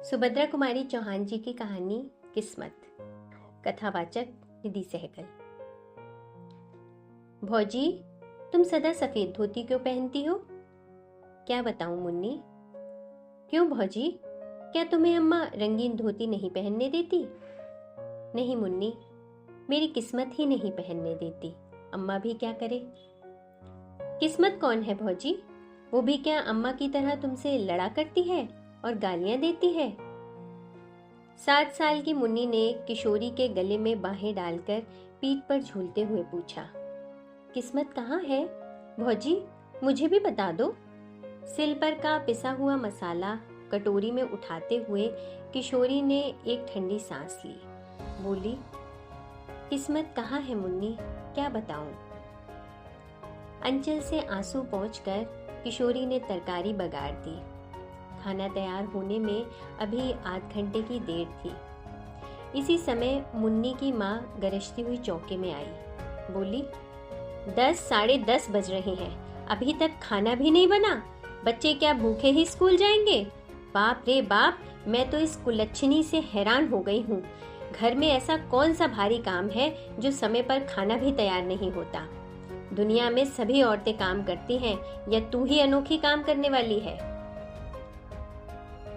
सुभद्रा कुमारी चौहान जी की कहानी किस्मत। कथावाचक निधि सहगल। भौजी, तुम सदा सफेद धोती क्यों पहनती हो? क्या बताऊं मुन्नी। क्यों भौजी, क्या तुम्हें अम्मा रंगीन धोती नहीं पहनने देती? नहीं मुन्नी, मेरी किस्मत ही नहीं पहनने देती, अम्मा भी क्या करे। किस्मत कौन है भौजी? वो भी क्या अम्मा की तरह तुमसे लड़ा करती है और गालियां देती है? 7 साल की मुन्नी ने किशोरी के गले में बाहें डालकर पीठ पर झूलते हुए पूछा, किस्मत कहाँ है भौजी, मुझे भी बता दो। सिल पर का पिसा हुआ मसाला कटोरी में उठाते हुए किशोरी ने एक ठंडी सांस ली। बोली, किस्मत कहाँ है मुन्नी, क्या बताऊं। अंचल से आंसू पोंछकर किशोरी ने तरकारी बघार दी। खाना तैयार होने में अभी आध घंटे की देर थी। इसी समय मुन्नी की माँ गरजती हुई चौके में आई। बोली, 10 साढ़े 10 बज रहे हैं, अभी तक खाना भी नहीं बना। बच्चे क्या भूखे ही स्कूल जाएंगे? बाप रे बाप, मैं तो इस कुलच्छनी से हैरान हो गई हूँ। घर में ऐसा कौन सा भारी काम है जो समय पर खाना भी तैयार नहीं होता? दुनिया में सभी औरतें काम करती हैं, या तू ही अनोखी काम करने वाली है?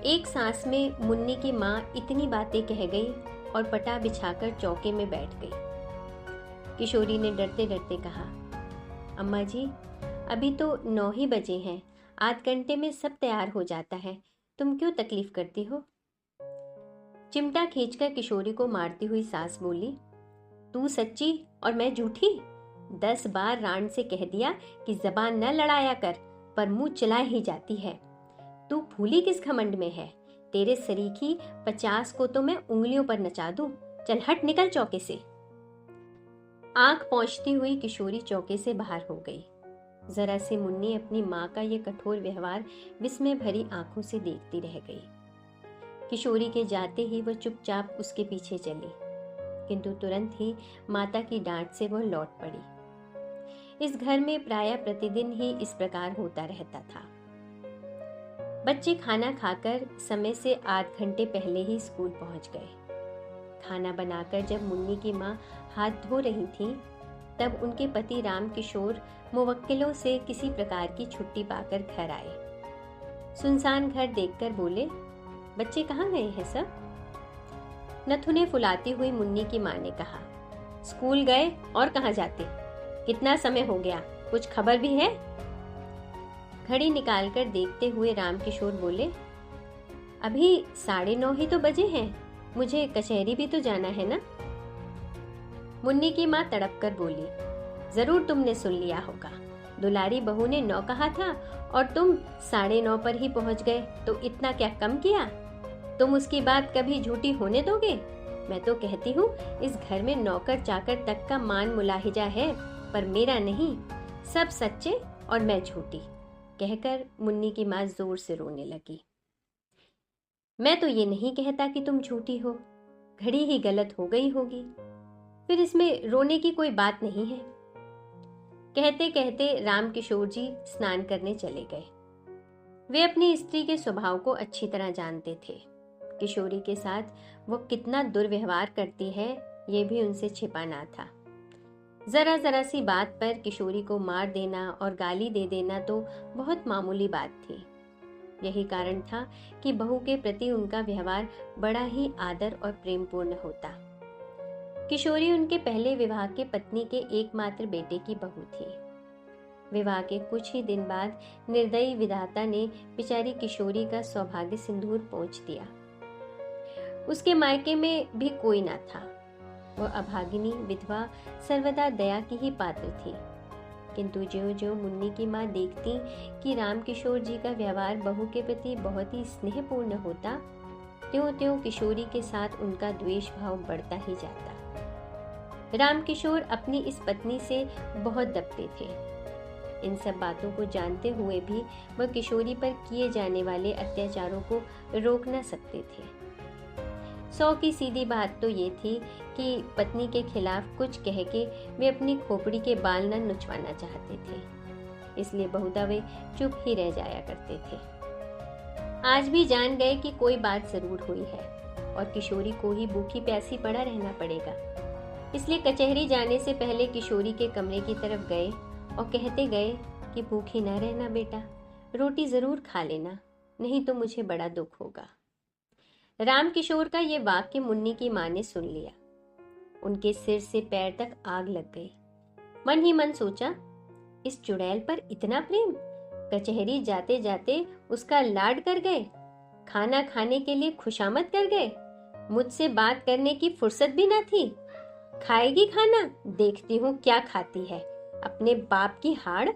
एक सांस में मुन्नी की माँ इतनी बातें कह गई और पटा बिछाकर चौके में बैठ गई। किशोरी ने डरते डरते कहा, अम्मा जी, अभी तो 9 ही बजे हैं, आध घंटे में सब तैयार हो जाता है, तुम क्यों तकलीफ करती हो? चिमटा खींचकर किशोरी को मारती हुई सास बोली, तू सच्ची और मैं झूठी? 10 बार राण से कह दिया कि जबान न लड़ाया कर, पर मुंह चलाए ही जाती है। तू फूली किस घमंड में है? तेरे सरीखी 50 को तो मैं उंगलियों पर नचा दूं। चल हट, निकल चौके से। आंख पोंछती हुई किशोरी चौके से बाहर हो गई। जरा से मुन्नी अपनी माँ का ये कठोर व्यवहार विस्मय भरी आंखों से देखती रह गई। किशोरी के जाते ही वह चुपचाप उसके पीछे चली, किंतु तुरंत ही माता की डांट से वह लौट पड़ी। इस घर में प्रायः प्रतिदिन ही इस प्रकार होता रहता था। बच्चे खाना खाकर समय से आध घंटे पहले ही स्कूल पहुंच गए। खाना बनाकर जब मुन्नी की माँ हाथ धो रही थी, तब उनके पति राम किशोर मुवक्किलों से किसी प्रकार की छुट्टी पाकर घर आए। सुनसान घर देखकर बोले, बच्चे कहाँ गए हैं सब? नथुने फुलाती हुई मुन्नी की माँ ने कहा, स्कूल गए और कहाँ जाते? कितना समय हो गया, कुछ खबर भी है? घड़ी निकालकर देखते हुए रामकिशोर बोले, अभी 9:30 ही तो बजे हैं, मुझे कचहरी भी तो जाना है ना। मुन्नी की माँ तड़प कर बोली, जरूर तुमने सुन लिया होगा, दुलारी बहू ने 9 कहा था और तुम 9:30 पर ही पहुंच गए, तो इतना क्या कम किया? तुम उसकी बात कभी झूठी होने दोगे? मैं तो कहती हूँ, इस घर में नौकर चाकर तक का मान मुलाहिजा है, पर मेरा नहीं। सब सच्चे और मैं झूठी, कहकर मुन्नी की माँ जोर से रोने लगी। मैं तो ये नहीं कहता कि तुम झूठी हो, घड़ी ही गलत हो गई होगी, फिर इसमें रोने की कोई बात नहीं है। कहते कहते रामकिशोर जी स्नान करने चले गए। वे अपनी स्त्री के स्वभाव को अच्छी तरह जानते थे। किशोरी के साथ वो कितना दुर्व्यवहार करती है, ये भी उनसे छिपा ना था। जरा जरा सी बात पर किशोरी को मार देना और गाली दे देना तो बहुत मामूली बात थी। यही कारण था कि बहू के प्रति उनका व्यवहार बड़ा ही आदर और प्रेमपूर्ण होता। किशोरी उनके पहले विवाह के पत्नी के एकमात्र बेटे की बहू थी। विवाह के कुछ ही दिन बाद निर्दयी विधाता ने बेचारी किशोरी का सौभाग्य सिंदूर पोंछ दिया। उसके मायके में भी कोई न था। वह अभागिनी विधवा सर्वदा दया की ही पात्र थी, किंतु ज्यों ज्यों मुन्नी की माँ देखती कि रामकिशोर जी का व्यवहार बहू के प्रति बहुत ही स्नेहपूर्ण होता, त्यों त्यों किशोरी के साथ उनका द्वेष भाव बढ़ता ही जाता। रामकिशोर अपनी इस पत्नी से बहुत दबते थे। इन सब बातों को जानते हुए भी वह किशोरी पर किए जाने वाले अत्याचारों को रोक न सकते थे। 100 की सीधी बात तो ये थी कि पत्नी के खिलाफ कुछ कह के वे अपनी खोपड़ी के बाल न नुचवाना चाहते थे, इसलिए बहुधा वे चुप ही रह जाया करते थे। आज भी जान गए कि कोई बात जरूर हुई है और किशोरी को ही भूखी प्यासी पड़ा रहना पड़ेगा। इसलिए कचहरी जाने से पहले किशोरी के कमरे की तरफ गए और कहते गए कि भूखी ना रहना बेटा, रोटी जरूर खा लेना, नहीं तो मुझे बड़ा दुख होगा। राम किशोर का ये वाक्य मुन्नी की माँ ने सुन लिया। उनके सिर से पैर तक आग लग गई। मन ही मन सोचा, इस चुड़ैल पर इतना प्रेम, कचहरी जाते जाते उसका लाड कर गए, खाना खाने के लिए खुशामद कर गए, मुझसे बात करने की फुर्सत भी ना थी। खाएगी खाना, देखती हूँ क्या खाती है, अपने बाप की हाड़।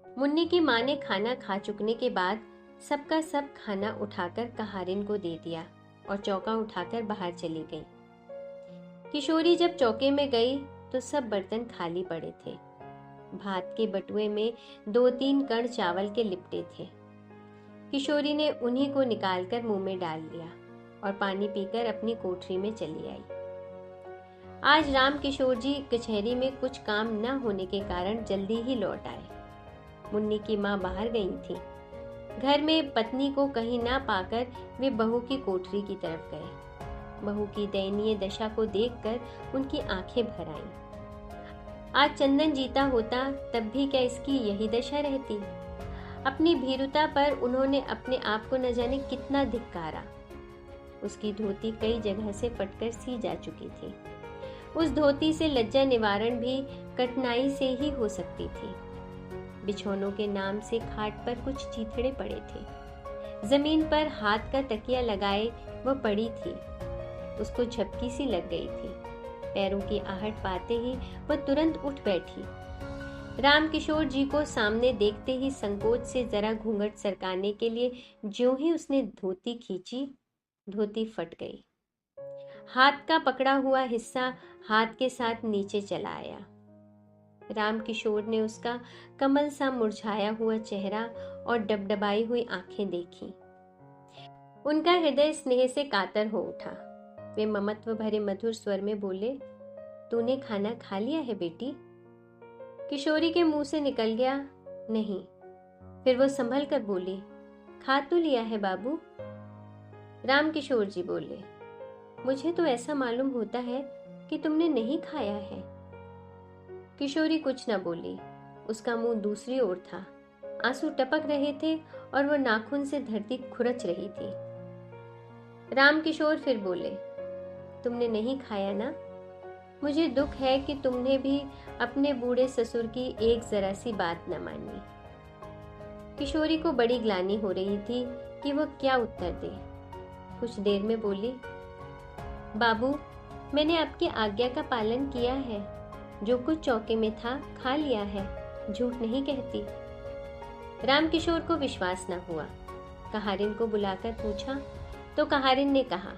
मुन्नी की माँ ने खाना खा चुकने के बाद सबका सब खाना उठाकर कहारिन को दे दिया और चौका उठाकर बाहर चली गई। किशोरी जब चौके में गई तो सब बर्तन खाली पड़े थे। भात के बटुए में 2-3 कण चावल के लिपटे थे। किशोरी ने उन्हीं को निकालकर मुंह में डाल लिया और पानी पीकर अपनी कोठरी में चली आई। आज राम किशोर जी कचहरी में कुछ काम न होने के कारण जल्दी ही लौट आए। मुन्नी की माँ बाहर गई थी। घर में पत्नी को कहीं ना पाकर वे बहू की कोठरी की तरफ गए। बहू की दयनीय दशा को देखकर उनकी आंखें भर आईं। आज चंदन जीता होता तब भी क्या इसकी यही दशा रहती। अपनी भीरुता पर उन्होंने अपने आप को न जाने कितना धिक्कारा। उसकी धोती कई जगह से फटकर सी जा चुकी थी। उस धोती से लज्जा निवारण भी कठिनाई से ही हो सकती थी। बिछौनों के नाम से खाट पर कुछ चीथड़े पड़े थे। जमीन पर हाथ का तकिया लगाए वह पड़ी थी। उसको झपकी सी लग गई थी। पैरों की आहट पाते ही वह तुरंत उठ बैठी। राम किशोर जी को सामने देखते ही संकोच से जरा घूंघट सरकाने के लिए ज्यों ही उसने धोती खींची, धोती फट गई। हाथ का पकड़ा हुआ हिस्सा हाथ के साथ नीचे चला आया। राम किशोर ने उसका कमल सा मुरझाया हुआ चेहरा और डबडबाई हुई आंखें देखी। उनका हृदय स्नेह से कातर हो उठा। वे ममत्व भरे मधुर स्वर में बोले, तूने खाना खा लिया है बेटी? किशोरी के मुंह से निकल गया, नहीं। फिर वो संभल कर बोली, खा तो लिया है बाबू। राम किशोर जी बोले, मुझे तो ऐसा मालूम होता है कि तुमने नहीं खाया है। किशोरी कुछ न बोली। उसका मुंह दूसरी ओर था। आंसू टपक रहे थे और वो नाखून से धरती खुरच रही थी। राम किशोर फिर बोले, तुमने नहीं खाया ना? मुझे दुख है कि तुमने भी अपने बूढ़े ससुर की एक जरा सी बात न मानी। किशोरी को बड़ी ग्लानि हो रही थी कि वह क्या उत्तर दे। कुछ देर में बोली, बाबू, मैंने आपकी आज्ञा का पालन किया है। जो कुछ चौके में था खा लिया है, झूठ नहीं कहती। राम किशोर को विश्वास न हुआ। कहारिन को बुलाकर पूछा तो कहारिन ने कहा,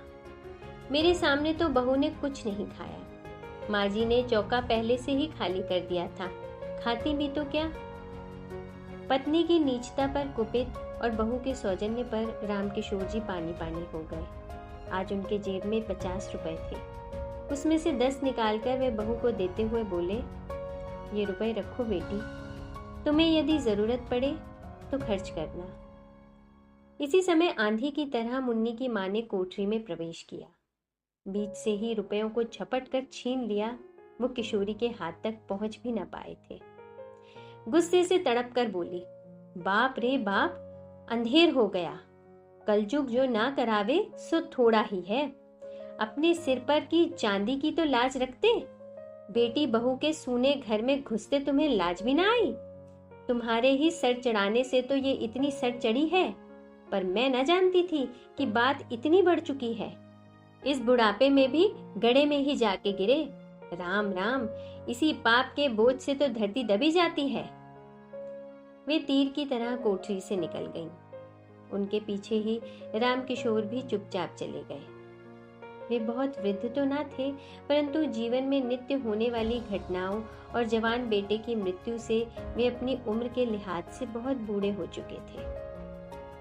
मेरे सामने तो बहू ने कुछ नहीं खाया। माँ जी ने चौका पहले से ही खाली कर दिया था, खाती भी तो क्या। पत्नी की नीचता पर कुपित और बहू के सौजन्य पर राम किशोर जी पानी पानी हो गए। आज उनके जेब में 50 रुपए थे। उसमें से 10 निकालकर वे बहू को देते हुए बोले, ये रुपए रखो बेटी, तुम्हें यदि जरूरत पड़े तो खर्च करना। इसी समय आंधी की तरह मुन्नी की माँ ने कोठरी में प्रवेश किया। बीच से ही रुपयों को झपट कर छीन लिया। वो किशोरी के हाथ तक पहुंच भी न पाए थे। गुस्से से तड़प कर बोली, बाप रे बाप, अंधेर हो गया। कलजुग जो ना करावे सो थोड़ा ही है। अपने सिर पर की चांदी की तो लाज रखते। बेटी बहू के सूने घर में घुसते तुम्हें लाज भी ना आई। तुम्हारे ही सर चढ़ाने से तो ये इतनी सर चढ़ी है, पर मैं न जानती थी कि बात इतनी बढ़ चुकी है। इस बुढ़ापे में भी गड़े में ही जाके गिरे। राम राम, इसी पाप के बोझ से तो धरती दबी जाती है। वे तीर की तरह कोठरी से निकल गईं। उनके पीछे ही राम किशोर भी चुपचाप चले गए। वे बहुत वृद्ध तो ना थे, परंतु जीवन में नित्य होने वाली घटनाओं और जवान बेटे की मृत्यु से वे अपनी उम्र के लिहाज से बहुत बूढ़े हो चुके थे।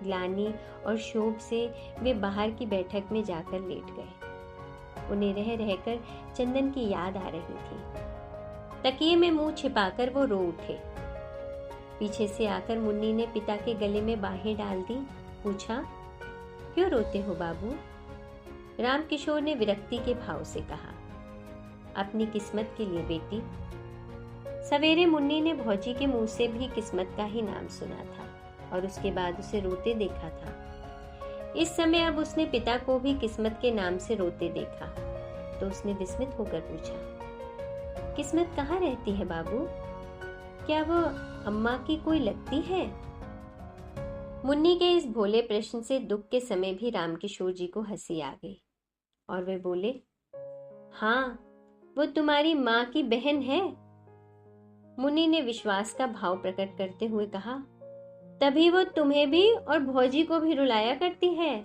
ग्लानि और शोक से वे बाहर की बैठक में जाकर लेट गए। उन्हें रह रहकर चंदन की याद आ रही थी। तकिए में मुंह छिपाकर वो रो उठे। पीछे से आकर मुन्नी ने पिता के गले में बाहें डाल दी। पूछा, क्यों रोते हो बाबू? रामकिशोर ने विरक्ति के भाव से कहा। अपनी किस्मत के लिए बेटी। सवेरे मुन्नी ने भौजी के मुंह से भी किस्मत का ही नाम सुना था और उसके बाद उसे रोते देखा था। इस समय अब उसने पिता को भी किस्मत के नाम से रोते देखा तो उसने विस्मित होकर पूछा, किस्मत कहाँ रहती है बाबू? क्या वो अम्मा की कोई लगती है? मुन्नी के इस भोले प्रश्न से दुख के समय भी रामकिशोर जी को हंसी आ गई और वे बोले, हाँ, वो तुम्हारी माँ की बहन है। मुन्नी ने विश्वास का भाव प्रकट करते हुए कहा, तभी वो तुम्हें भी और भौजी को भी रुलाया करती है।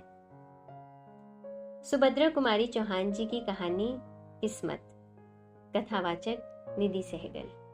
सुभद्रा कुमारी चौहान जी की कहानी किस्मत। कथावाचक निधि सहगल।